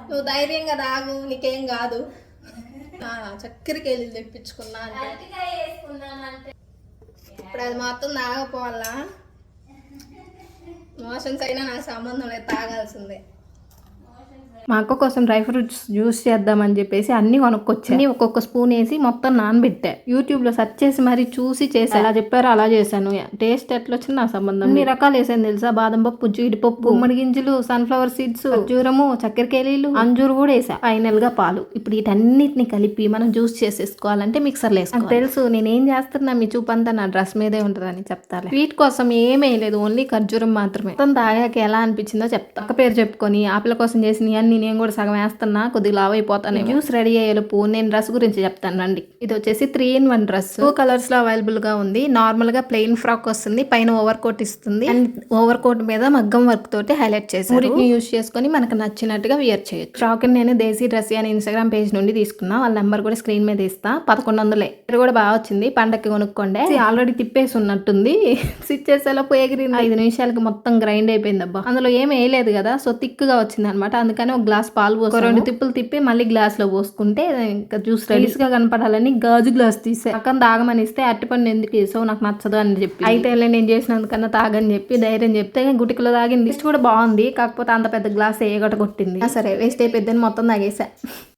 నువ్వు ధైర్యంగా తాగు, నీకేం కాదు. చక్కెరకేళి తెప్పించుకున్నా అంటే ఇప్పుడు అది మొత్తం తాగపోవాలా? మోషన్స్ అయినా నాకు సంబంధం లేదు, తాగాల్సిందే. మా అక్క కోసం డ్రై ఫ్రూట్స్ జ్యూస్ చేద్దామని చెప్పేసి అన్ని కొనుక్కొచ్చాను. ఒక్కొక్క స్పూన్ వేసి మొత్తం నానబెట్టా. యూట్యూబ్లో సెర్చ్ చేసి మరి చూసి చేసా. ఎలా చెప్పారో అలా చేశాను. టేస్ట్ ఎట్లా వచ్చింది నా సంబంధం. అన్ని రకాలు వేసాను తెలుసా? బాదం పప్పు, జీడిపప్పు, గుమ్మడి గింజలు, సన్ఫ్లవర్ సీడ్స్, ఖర్జూరము, చక్కెరకేళీలు, అంజూరు కూడా వేసా. ఫైనల్ గా పాలు. ఇప్పుడు వీటన్నిటిని కలిపి మనం జ్యూస్ చేసేసుకోవాలంటే మిక్సర్లో వేసుకోవాలి. తెలుసు నేనేం చేస్తున్నా, మీ చూపంతా నా డ్రెస్ మీదే ఉంటుందని చెప్తాను. స్వీట్ కోసం ఏమీ లేదు, ఓన్లీ ఖర్జూరం మాత్రమే. మొత్తం తాగాక ఎలా అనిపించిందో చెప్తా. అక్క పేరు చెప్పుకొని ఆపిల కోసం చేసిన అన్ని నేను కూడా సగం వేస్తున్నా, కొద్దిగా లావ్ అయిపోతాను. జ్యూస్ రెడీ అయ్యేలోపు నేను డ్రెస్ గురించి చెప్తాను రండి. ఇది వచ్చేసి 3-in-1 డ్రెస్. 2 కలర్స్ లో అవైలబుల్ గా ఉంది. నార్మల్ గా ప్లెయిన్ ఫ్రాక్ వస్తుంది, పైన ఓవర్ కోట్ ఇస్తుంది. అండ్ ఓవర్ కోట్ మీద మగ్గం వర్క్ తోటి హైలైట్ చేశారు. వీటిని యూస్ చేసుకుని మనకు నచ్చినట్టుగా వియర్ చేయొచ్చు. ఫ్రాక్ నేను దేశీ డ్రెస్ అని ఇన్స్టాగ్రామ్ పేజ్ నుండి తీసుకున్నా. వాళ్ళ నెంబర్ కూడా స్క్రీన్ మీద ఇస్తా. 1100 ఇది కూడా బాగా వచ్చింది, పండక్కి కొనుక్కోండి. ఆల్రెడీ తిప్పేసి ఉన్నట్టుంది. స్టిచ్ చేసేలోపు ఎగిరింది. 5 నిమిషాలకి మొత్తం గ్రైండ్ అయిపోయింది. అబ్బా అందులో ఏం వేయలేదు కదా, సో థిక్ గా వచ్చింది అనమాట. అందుకని ఒక గ్లాస్ పాలు పోసి 2 తిప్పులు తిప్పి మళ్ళీ గ్లాస్ లో పోసుకుంటే ఇంకా జ్యూస్ రెడీస్ గా కనపడాలని గాజు గ్లాస్ తీసే. అక్కడ తాగమని ఇస్తే అట్టిపండు ఎందుకు వేసావు, నాకు నచ్చదు అని చెప్పి, అయితే నేను చేసినందుకన్నా తాగని చెప్పి ధైర్యం చెప్తే గుటికలో తాగింది. టేస్ట్ కూడా బాగుంది, కాకపోతే అంత పెద్ద గ్లాస్ కొట్టింది. సరే వేస్ట్ అయిపోద్దని మొత్తం తాగేసా.